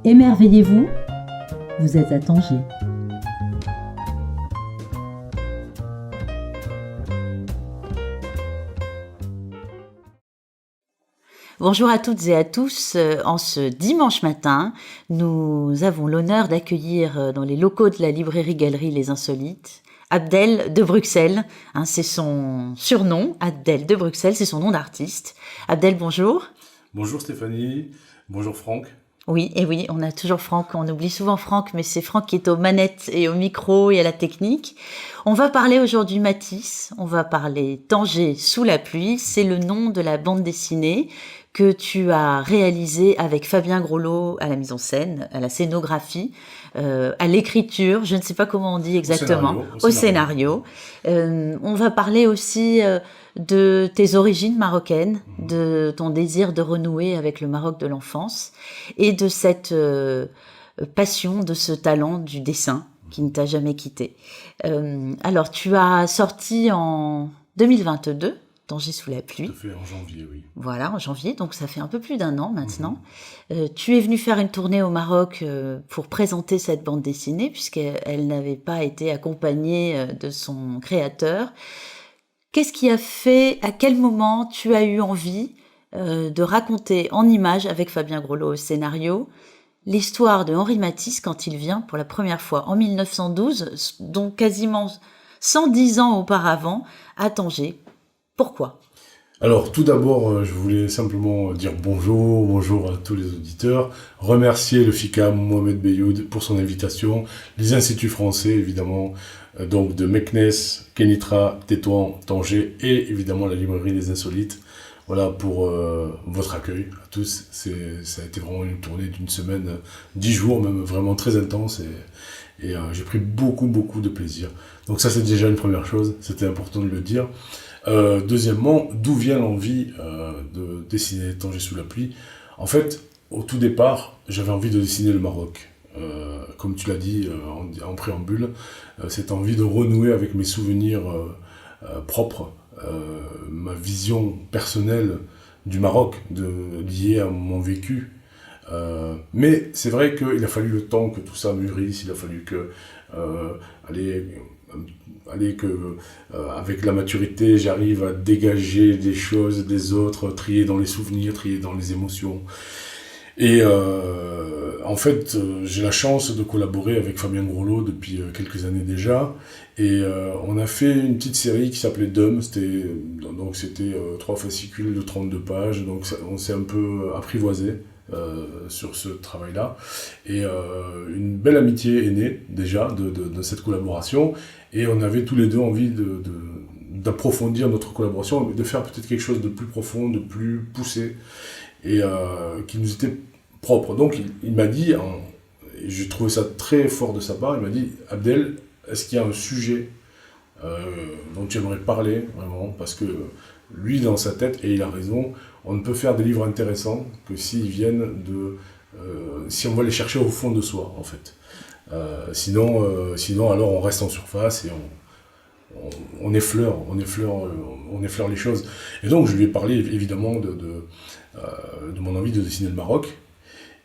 Émerveillez-vous, vous êtes à Tanger. Bonjour à toutes et à tous. En ce dimanche matin, nous avons l'honneur d'accueillir dans les locaux de la librairie Galerie Les Insolites Abdel de Bruxelles. C'est son surnom, Abdel de Bruxelles, c'est son nom d'artiste. Abdel, bonjour. Bonjour Stéphanie, bonjour Franck. Oui, on a toujours Franck, on oublie souvent Franck, mais c'est Franck qui est aux manettes et au micro et à la technique. On va parler aujourd'hui Matisse, on va parler Tanger sous la pluie, c'est le nom de la bande dessinée que tu as réalisée avec Fabien Groslo à la mise en scène, à la scénographie, à l'écriture, je ne sais pas comment on dit exactement, au scénario. On va parler aussi de tes origines marocaines, de ton désir de renouer avec le Maroc de l'enfance et de cette passion, de ce talent du dessin qui ne t'a jamais quitté. Alors, tu as sorti en 2022 Tanger sous la pluie. Tout à fait, en janvier, oui. Voilà, en janvier, donc ça fait un peu plus d'un an maintenant. Tu es venu faire une tournée au Maroc pour présenter cette bande dessinée, puisqu'elle n'avait pas été accompagnée de son créateur. Qu'est-ce qui a fait, à quel moment tu as eu envie de raconter en images, avec Fabien Groslo au scénario, l'histoire de Henri Matisse quand il vient pour la première fois en 1912, donc quasiment 110 ans auparavant, à Tanger? Pourquoi ? Alors, tout d'abord, je voulais simplement dire bonjour à tous les auditeurs, remercier le FICAM, Mohamed Beyoud, pour son invitation, les instituts français, évidemment, donc de Meknes, Kenitra, Tétouan, Tanger, et évidemment la librairie des Insolites. Voilà pour votre accueil à tous. Ça a été vraiment une tournée d'une semaine, 10 jours, même vraiment très intense, et j'ai pris beaucoup de plaisir. Donc ça, c'est déjà une première chose, c'était important de le dire. Deuxièmement, d'où vient l'envie de dessiner Tanger sous la pluie? En fait, au tout départ, j'avais envie de dessiner le Maroc. Comme tu l'as dit en préambule, cette envie de renouer avec mes souvenirs propres, ma vision personnelle du Maroc, liée à mon vécu. Mais c'est vrai qu'il a fallu le temps que tout ça mûrisse, il a fallu que avec la maturité, j'arrive à dégager des choses des autres, trier dans les souvenirs, trier dans les émotions. Et en fait, j'ai la chance de collaborer avec Fabien Groslo depuis quelques années déjà. Et on a fait une petite série qui s'appelait Dum. C'était 3 fascicules de 32 pages. Donc on s'est un peu apprivoisé sur ce travail-là. Et une belle amitié est née déjà de cette collaboration. Et on avait tous les deux envie d'approfondir notre collaboration, de faire peut-être quelque chose de plus profond, de plus poussé, et qui nous était propre. Donc il m'a dit, et j'ai trouvé ça très fort de sa part, il m'a dit « Abdel, est-ce qu'il y a un sujet dont tu aimerais parler, vraiment ?» Parce que lui, dans sa tête, et il a raison, on ne peut faire des livres intéressants que s'ils viennent si on va les chercher au fond de soi, en fait. Sinon, alors on reste en surface et on effleure les choses. Et donc je lui ai parlé évidemment de mon envie de dessiner le Maroc.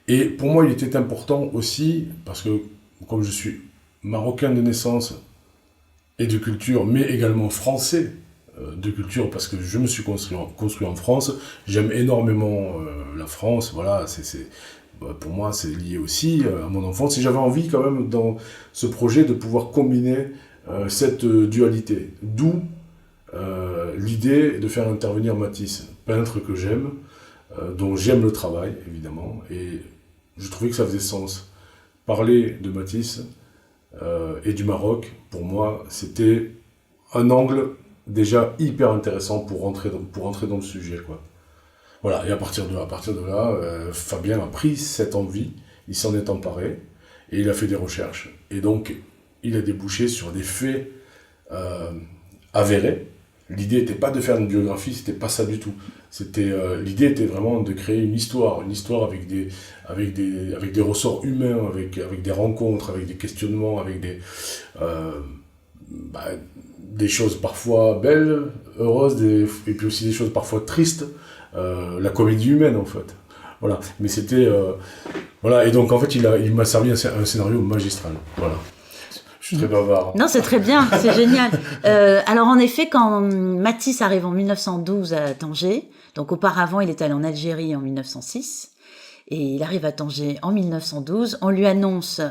Et pour moi, il était important aussi, parce que comme je suis marocain de naissance et de culture, mais également français de culture, parce que je me suis construit en France, j'aime énormément la France, voilà, pour moi, c'est lié aussi à mon enfance. Et j'avais envie quand même, dans ce projet, de pouvoir combiner cette dualité. D'où l'idée de faire intervenir Matisse, peintre que j'aime, dont j'aime le travail, évidemment. Et je trouvais que ça faisait sens. Parler de Matisse et du Maroc, pour moi, c'était un angle déjà hyper intéressant pour rentrer dans le sujet, quoi. Voilà, et à partir de là, Fabien a pris cette envie, il s'en est emparé, et il a fait des recherches. Et donc, il a débouché sur des faits avérés. L'idée n'était pas de faire une biographie, c'était pas ça du tout. L'idée était vraiment de créer une histoire avec des ressorts humains, avec des rencontres, avec des questionnements, avec des choses parfois belles, heureuses, et puis aussi des choses parfois tristes. La comédie humaine, en fait. Voilà, mais c'était... voilà, et donc en fait, il m'a servi un scénario magistral. Voilà. Je suis très bavard. Non, c'est très bien, c'est génial. Alors en effet, quand Matisse arrive en 1912 à Tanger, donc auparavant il est allé en Algérie en 1906, et il arrive à Tanger en 1912, on lui annonce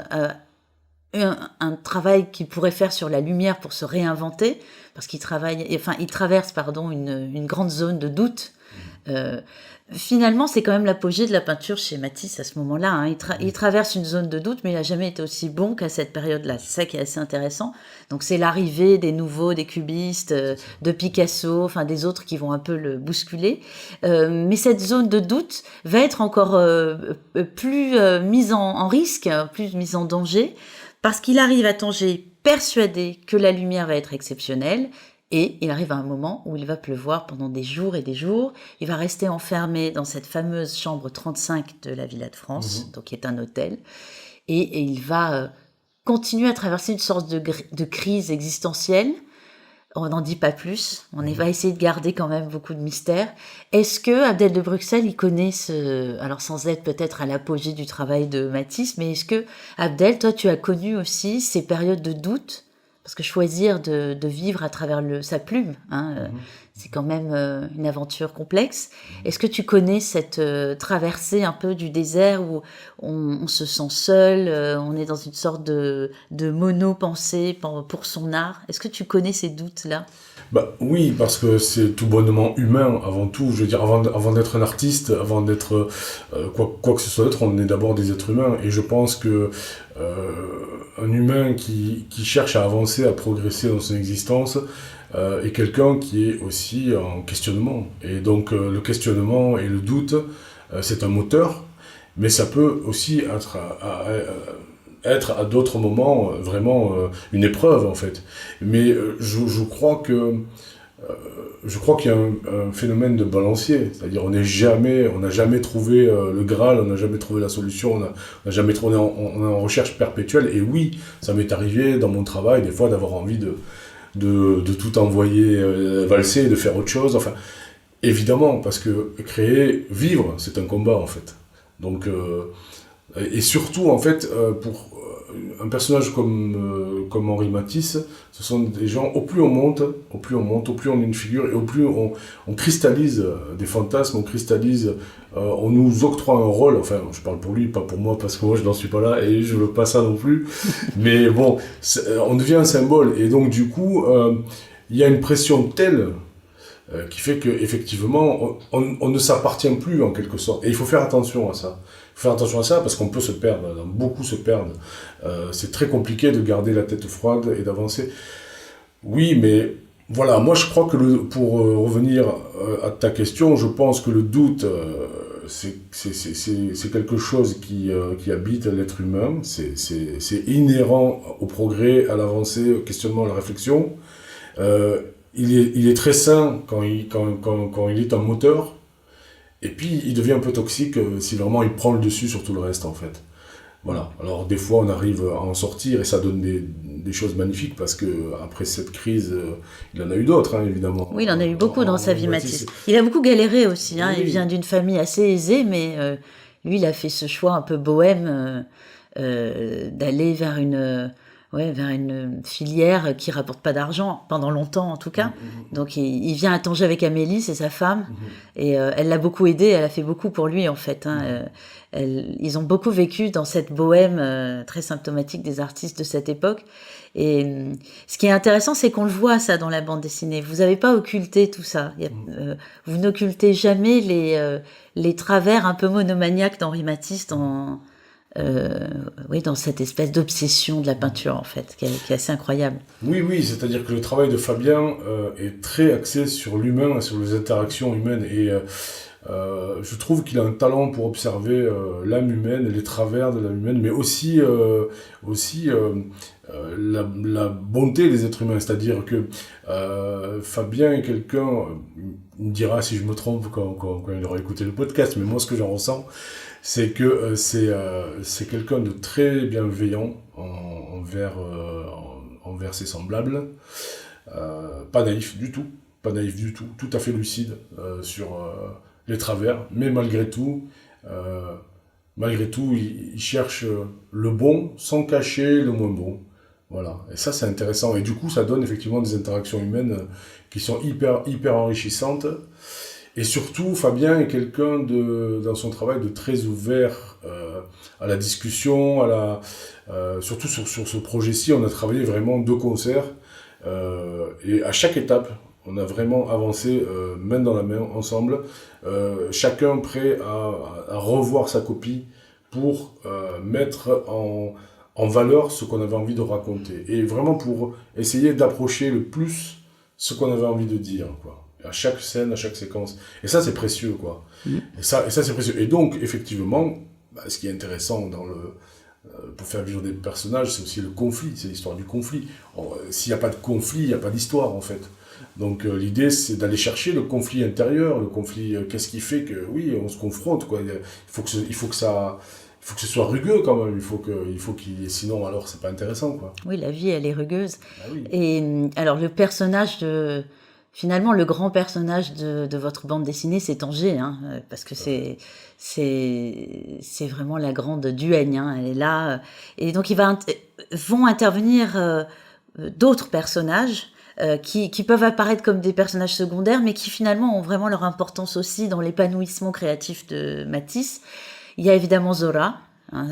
un travail qu'il pourrait faire sur la lumière pour se réinventer, parce qu'il il traverse une grande zone de doute. Finalement, c'est quand même l'apogée de la peinture chez Matisse à ce moment-là. Hein. Il traverse une zone de doute, mais il n'a jamais été aussi bon qu'à cette période-là. C'est ça qui est assez intéressant. Donc, c'est l'arrivée des nouveaux, des cubistes, de Picasso, enfin des autres qui vont un peu le bousculer. Mais cette zone de doute va être encore plus mise en risque, plus mise en danger, parce qu'il arrive à Tanger persuadé que la lumière va être exceptionnelle. Et il arrive à un moment où il va pleuvoir pendant des jours et des jours. Il va rester enfermé dans cette fameuse chambre 35 de la Villa de France, donc qui est un hôtel. Et il va continuer à traverser une sorte de crise existentielle. On n'en dit pas plus. On va essayer de garder quand même beaucoup de mystère. Est-ce que Abdel de Bruxelles, il connaît alors sans être peut-être à l'apogée du travail de Matisse, mais est-ce que Abdel, toi, tu as connu aussi ces périodes de doute? Parce que choisir de vivre à travers sa plume, c'est quand même une aventure complexe. Est-ce que tu connais cette traversée un peu du désert où on se sent seul, on est dans une sorte de mono-pensée pour son art? Est-ce que tu connais ces doutes-là? Oui, parce que c'est tout bonnement humain avant tout. Je veux dire, avant d'être un artiste, avant d'être quoi que ce soit d'autre, on est d'abord des êtres humains. Et je pense que un humain qui cherche à avancer, à progresser dans son existence, est quelqu'un qui est aussi en questionnement. Et donc le questionnement et le doute, c'est un moteur, mais ça peut aussi être à d'autres moments vraiment une épreuve en fait. Mais je crois qu'il y a un phénomène de balancier, c'est-à-dire on n'a jamais trouvé le Graal, on n'a jamais trouvé la solution, on n'a jamais trouvé, on est en recherche perpétuelle. Et oui, ça m'est arrivé dans mon travail des fois d'avoir envie de tout envoyer valser, de faire autre chose. Enfin, évidemment, parce que vivre, c'est un combat en fait. Donc et surtout en fait pour un personnage comme Henri Matisse, ce sont des gens, au plus on monte, au plus on est une figure, et au plus on cristallise des fantasmes, on nous octroie un rôle, enfin je parle pour lui, pas pour moi, parce que moi je n'en suis pas là, et je veux pas ça non plus, mais bon, on devient un symbole, et donc du coup, il y a une pression telle qui fait qu'effectivement, on ne s'appartient plus en quelque sorte, et il faut faire attention à ça. Faire attention à ça parce qu'on peut se perdre, beaucoup se perdent. C'est très compliqué de garder la tête froide et d'avancer. Oui, mais voilà, moi je crois que pour revenir à ta question, je pense que le doute, c'est quelque chose qui habite l'être humain, c'est inhérent au progrès, à l'avancée, au questionnement, à la réflexion. Il est très sain quand il est un moteur. Et puis, il devient un peu toxique si vraiment il prend le dessus sur tout le reste, en fait. Voilà. Alors, des fois, on arrive à en sortir et ça donne des choses magnifiques parce que après cette crise, il en a eu d'autres, hein, évidemment. Oui, il en a eu beaucoup dans sa vie, Matisse. Il a beaucoup galéré aussi. Hein. Oui. Il vient d'une famille assez aisée, mais lui, il a fait ce choix un peu bohème d'aller vers une filière qui rapporte pas d'argent, pendant longtemps en tout cas. Donc il vient à Tanger avec Amélie, c'est sa femme, et elle l'a beaucoup aidé, elle a fait beaucoup pour lui en fait. Hein. Ils ont beaucoup vécu dans cette bohème très symptomatique des artistes de cette époque. Et ce qui est intéressant, c'est qu'on le voit ça dans la bande dessinée. Vous n'avez pas occulté tout ça. Vous n'occultez jamais les travers un peu monomaniaques d'Henri Matisse dans cette espèce d'obsession de la peinture, en fait, qui est assez incroyable. Oui, c'est-à-dire que le travail de Fabien est très axé sur l'humain, sur les interactions humaines, et je trouve qu'il a un talent pour observer l'âme humaine et les travers de l'âme humaine, mais aussi la bonté des êtres humains, c'est-à-dire que Fabien est quelqu'un, il me dira si je me trompe quand il aura écouté le podcast, mais moi ce que j'en ressens, c'est que c'est quelqu'un de très bienveillant envers ses semblables, pas naïf du tout, tout à fait lucide sur les travers, mais malgré tout, malgré tout, il cherche le bon sans cacher le moins bon. Voilà. Et ça, c'est intéressant. Et du coup, ça donne effectivement des interactions humaines qui sont hyper enrichissantes. Et surtout, Fabien est quelqu'un dans son travail de très ouvert à la discussion, surtout sur ce projet-ci, on a travaillé vraiment de concert. Et à chaque étape, on a vraiment avancé main dans la main, ensemble, chacun prêt à revoir sa copie pour mettre en valeur ce qu'on avait envie de raconter. Et vraiment pour essayer d'approcher le plus ce qu'on avait envie de dire, quoi. À chaque scène, à chaque séquence. Et ça, c'est précieux, quoi. Et ça, c'est précieux. Et donc, effectivement, ce qui est intéressant pour faire vivre des personnages, c'est aussi le conflit, c'est l'histoire du conflit. S'il n'y a pas de conflit, il n'y a pas d'histoire, en fait. Donc l'idée, c'est d'aller chercher le conflit intérieur, le conflit, qu'est-ce qui fait que, oui, on se confronte, quoi. Il faut que ce soit rugueux, quand même. Sinon, alors, c'est pas intéressant, quoi. Oui, la vie, elle est rugueuse. Ah oui. Et alors, finalement, le grand personnage de votre bande dessinée, c'est Tanger, hein, parce que c'est vraiment la grande duègne, hein, elle est là. Et donc, vont intervenir d'autres personnages qui peuvent apparaître comme des personnages secondaires, mais qui finalement ont vraiment leur importance aussi dans l'épanouissement créatif de Matisse. Il y a évidemment Zora, hein,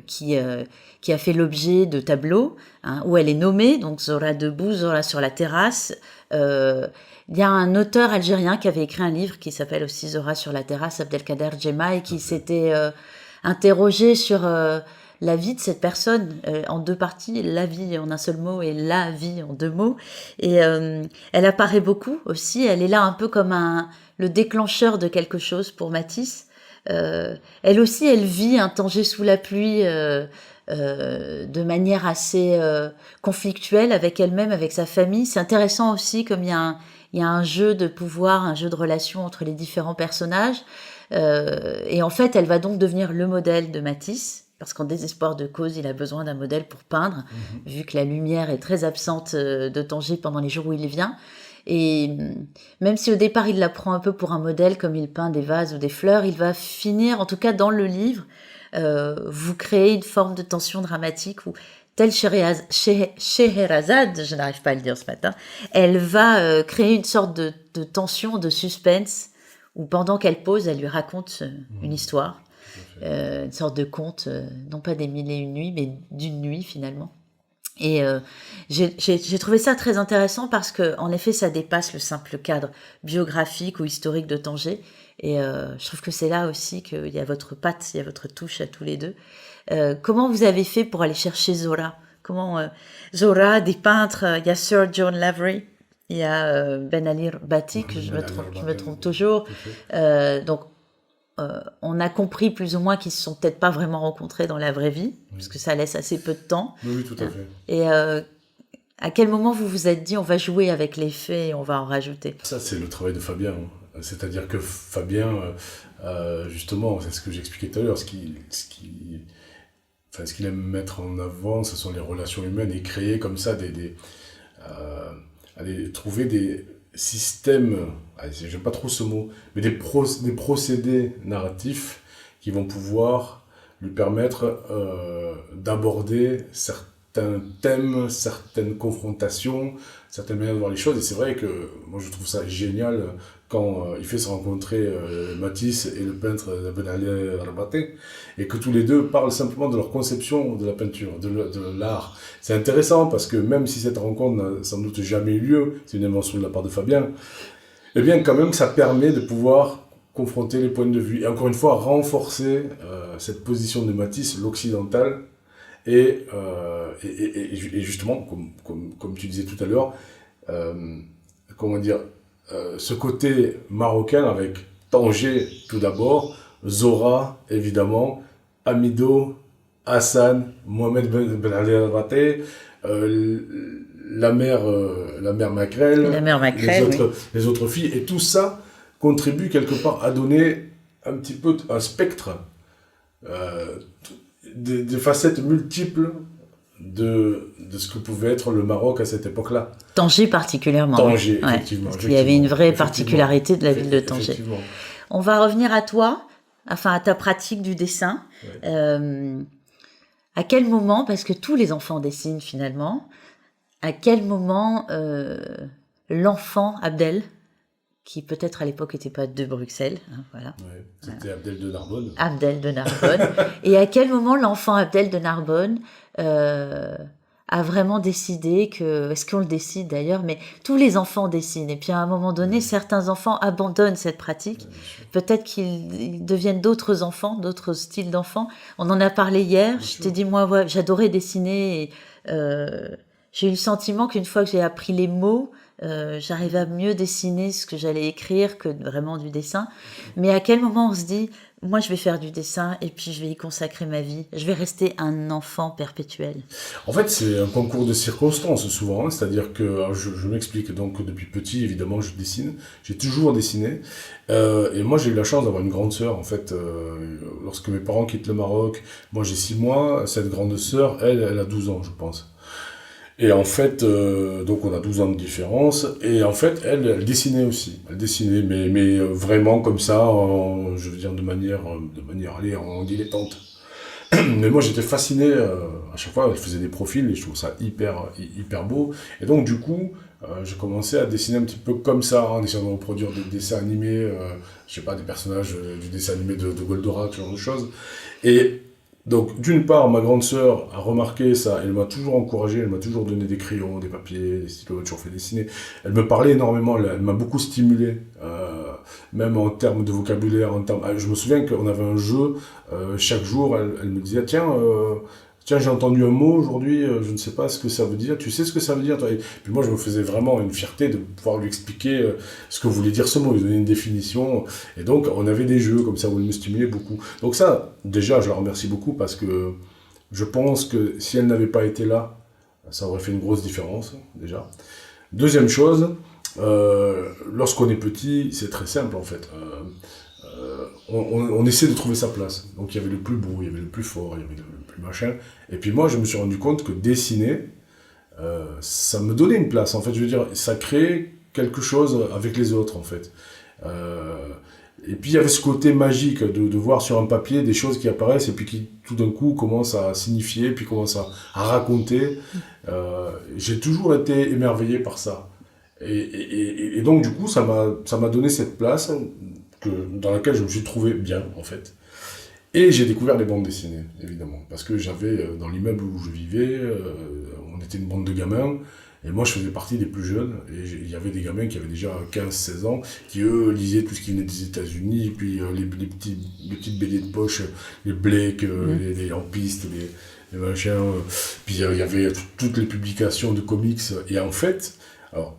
qui a fait l'objet de tableaux, hein, où elle est nommée, donc Zora debout, Zora sur la terrasse. Il y a un auteur algérien qui avait écrit un livre qui s'appelle aussi Zora sur la terrasse, Abdelkader Djema, et qui s'était interrogé sur la vie de cette personne en deux parties, la vie en un seul mot et la vie en deux mots. Et elle apparaît beaucoup aussi, elle est là un peu comme le déclencheur de quelque chose pour Matisse. Elle aussi, elle vit un Tanger sous la pluie de manière assez conflictuelle avec elle-même, avec sa famille. C'est intéressant aussi comme il y a un jeu de pouvoir, un jeu de relations entre les différents personnages. Et en fait, elle va donc devenir le modèle de Matisse, parce qu'en désespoir de cause, il a besoin d'un modèle pour peindre, vu que la lumière est très absente de Tanger pendant les jours où il vient. Et même si au départ il la prend un peu pour un modèle, comme il peint des vases ou des fleurs, il va finir, en tout cas dans le livre, vous créer une forme de tension dramatique où, telle Scheherazade, je n'arrive pas à le dire ce matin, elle va créer une sorte de tension, de suspense, où pendant qu'elle pose, elle lui raconte une histoire, une sorte de conte, non pas des 1001 nuits, mais d'une nuit finalement. Et j'ai trouvé ça très intéressant parce que, en effet, ça dépasse le simple cadre biographique ou historique de Tanger. Et je trouve que c'est là aussi qu'il y a votre patte, il y a votre touche à tous les deux. Comment vous avez fait pour aller chercher Zora? Zora, des peintres, il y a Sir John Lavery, il y a Ben Ali Bati, que je me trompe toujours. Donc, on a compris plus ou moins qu'ils se sont peut-être pas vraiment rencontrés dans la vraie vie, parce que ça laisse assez peu de temps. Oui, tout à fait. Et à quel moment vous vous êtes dit on va jouer avec les faits et on va en rajouter? Ça, c'est le travail de Fabien, hein. C'est-à-dire que Fabien, justement, c'est ce que j'expliquais tout à l'heure, ce qu'il aime mettre en avant, ce sont les relations humaines, et créer comme ça trouver des systèmes, j'aime pas trop ce mot, mais des procédés narratifs qui vont pouvoir lui permettre d'aborder certains thèmes, certaines confrontations, certaines manières de voir les choses. Et c'est vrai que moi je trouve ça génial quand il fait se rencontrer Matisse et le peintre Ben Ali Rabaté, et que tous les deux parlent simplement de leur conception de la peinture, de l'art. C'est intéressant parce que même si cette rencontre n'a sans doute jamais eu lieu, c'est une invention de la part de Fabien, eh bien quand même ça permet de pouvoir confronter les points de vue et encore une fois renforcer cette position de Matisse, l'occidental, et justement, comme tu disais tout à l'heure, ce côté marocain avec Tanger tout d'abord, Zora évidemment, Amido, Hassan, Mohamed Ben Ali Rabaté, la mère Macrel, les autres filles, et tout ça contribue quelque part à donner un petit peu un spectre, des facettes multiples de ce que pouvait être le Maroc à cette époque-là. Tanger particulièrement. Tanger, effectivement. Parce qu'il y avait une vraie particularité de la ville de Tanger. On va revenir à toi. à ta pratique du dessin. À quel moment, parce que tous les enfants dessinent finalement, à quel moment l'enfant Abdel, qui peut-être à l'époque n'était pas de Bruxelles, voilà. Ouais, c'était Abdel de Narbonne. Abdel de Narbonne. Et à quel moment l'enfant Abdel de Narbonne a vraiment décidé que, est-ce qu'on le décide d'ailleurs, mais tous les enfants dessinent. Et puis à un moment donné, certains enfants abandonnent cette pratique. Peut-être qu'ils deviennent d'autres enfants, d'autres styles d'enfants. On en a parlé hier. Je t'ai dit, moi, j'adorais dessiner. Et, j'ai eu le sentiment qu'une fois que j'ai appris les mots, j'arrivais à mieux dessiner ce que j'allais écrire que vraiment du dessin. Mais à quel moment on se dit, moi je vais faire du dessin et puis je vais y consacrer ma vie, je vais rester un enfant perpétuel? En fait, c'est un concours de circonstances souvent, c'est-à-dire que, je m'explique, donc depuis petit, évidemment, je dessine, j'ai toujours dessiné, et moi j'ai eu la chance d'avoir une grande sœur, en fait, lorsque mes parents quittent le Maroc, moi j'ai 6 mois, cette grande sœur, elle a 12 ans, je pense. Et en fait, donc on a 12 ans de différence, et en fait, elle dessinait aussi. Elle dessinait, mais vraiment comme ça, je veux dire de manière, allez, en dilettante. Mais moi, j'étais fasciné, à chaque fois, elle faisait des profils, et je trouve ça hyper beau. Et donc, du coup, j'ai commencé à dessiner un petit peu comme ça, en essayant de reproduire des dessins animés, je sais pas, des personnages du dessin animé de Goldorak, ce genre de choses. Et donc, d'une part, ma grande sœur a remarqué ça, elle m'a toujours encouragé, elle m'a toujours donné des crayons, des papiers, des stylos, elle m'a toujours fait dessiner. Elle me parlait énormément, elle m'a beaucoup stimulé, même en termes de vocabulaire, je me souviens qu'on avait un jeu, chaque jour, elle me disait, tiens, j'ai entendu un mot aujourd'hui, je ne sais pas ce que ça veut dire, tu sais ce que ça veut dire, toi? Et puis moi, je me faisais vraiment une fierté de pouvoir lui expliquer ce que voulait dire ce mot, lui donner une définition. Et donc, on avait des jeux comme ça où elle me stimulait beaucoup. Donc ça, déjà, je la remercie beaucoup parce que je pense que si elle n'avait pas été là, ça aurait fait une grosse différence, déjà. Deuxième chose, lorsqu'on est petit, c'est très simple en fait. On essaie de trouver sa place. Donc il y avait le plus beau, il y avait le plus fort, il y avait le plus machin. Et puis moi, je me suis rendu compte que dessiner, ça me donnait une place. En fait, je veux dire, ça créait quelque chose avec les autres, en fait. Et puis il y avait ce côté magique de voir sur un papier des choses qui apparaissent et puis qui tout d'un coup commencent à signifier, puis commencent à raconter. J'ai toujours été émerveillé par ça. Et donc du coup, ça m'a donné cette place dans laquelle je me suis trouvé bien, en fait. Et j'ai découvert les bandes dessinées, évidemment. Parce que j'avais, dans l'immeuble où je vivais, on était une bande de gamins, et moi je faisais partie des plus jeunes, et il y avait des gamins qui avaient déjà 15-16 ans, qui eux lisaient tout ce qui venait des États-Unis, puis les petites BD de poche, les Blake, les En Piste, les machins, puis il y avait toutes les publications de comics, et en fait, alors,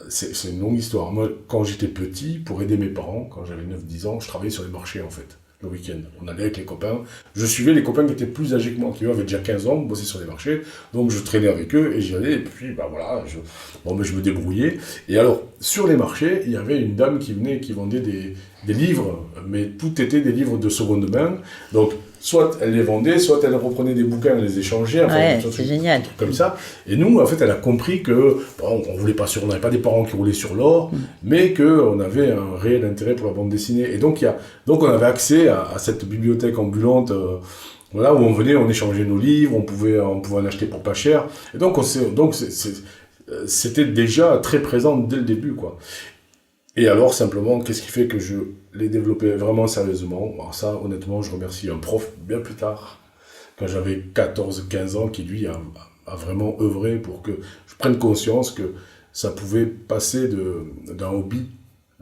c'est une longue histoire. Moi, quand j'étais petit, pour aider mes parents, quand j'avais 9-10 ans, je travaillais sur les marchés, en fait, le week-end. On allait avec les copains. Je suivais les copains qui étaient plus âgés que moi, qui eux avaient déjà 15 ans, bossaient sur les marchés. Donc, je traînais avec eux et j'y allais. Et puis, voilà, je me débrouillais. Et alors, sur les marchés, il y avait une dame qui venait, qui vendait des livres, mais tout était des livres de seconde main. Donc, soit elle les vendait, soit elle reprenait des bouquins, elle les échangeait. Enfin, ouais, c'est génial. Comme ça. Et nous, en fait, elle a compris que, bon, on n'avait pas des parents qui roulaient sur l'or, mais qu'on avait un réel intérêt pour la bande dessinée. Et donc, on avait accès à cette bibliothèque ambulante, voilà, où on venait, on échangeait nos livres, on pouvait en acheter pour pas cher. Et donc, c'était déjà très présent dès le début, quoi. Et alors, simplement, qu'est-ce qui fait que je l'ai développé vraiment sérieusement? Alors ça, honnêtement, je remercie un prof bien plus tard, quand j'avais 14-15 ans, qui lui a vraiment œuvré pour que je prenne conscience que ça pouvait passer d'un hobby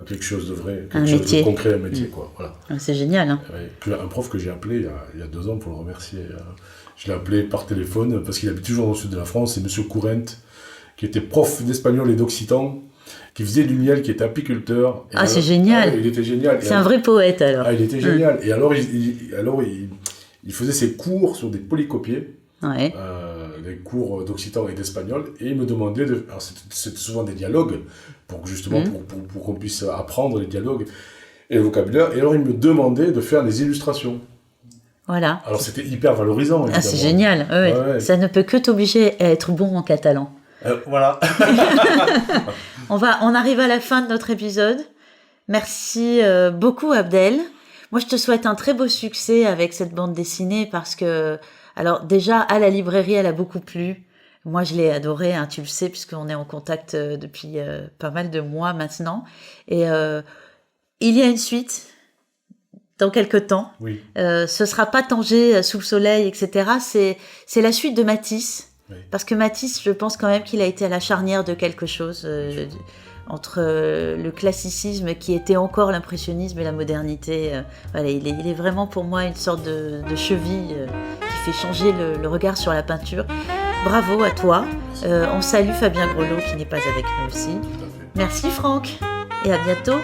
à quelque chose de vrai, quelque chose de concret, un métier, quoi. Voilà. C'est génial, hein. Un prof que j'ai appelé il y a 2 ans pour le remercier. Je l'ai appelé par téléphone, parce qu'il habite toujours dans le sud de la France, c'est Monsieur Courent, qui était prof d'espagnol et d'occitan, qui faisait du miel, qui était apiculteur. Ah, alors, c'est génial. Il était génial. C'est un vrai poète, alors. Ah, il était génial. Et alors, il faisait ses cours sur des polycopiés, ouais. Des cours d'occitan et d'espagnol, et il me demandait alors c'était souvent des dialogues, pour justement pour qu'on puisse apprendre les dialogues et le vocabulaire. Et alors, il me demandait de faire des illustrations. Voilà. Alors, c'était hyper valorisant, évidemment. Ah, c'est génial. Ouais. Ouais. Ça ne peut que t'obliger à être bon en catalan. Voilà. On arrive à la fin de notre épisode. Merci beaucoup, Abdel, Moi, je te souhaite un très beau succès avec cette bande dessinée parce que, alors déjà, à la librairie, elle a beaucoup plu. Moi, je l'ai adorée, hein, tu le sais, puisqu'on est en contact depuis pas mal de mois maintenant. Et il y a une suite dans quelques temps. Oui. Ce sera pas Tanger sous le soleil, etc. C'est la suite de Matisse. Oui. Parce que Matisse, je pense quand même qu'il a été à la charnière de quelque chose entre le classicisme qui était encore l'impressionnisme et la modernité. Voilà, il est vraiment pour moi une sorte de cheville qui fait changer le regard sur la peinture. Bravo à toi. On salue Fabien Grelot qui n'est pas avec nous aussi. Tout à fait. Merci Franck et à bientôt.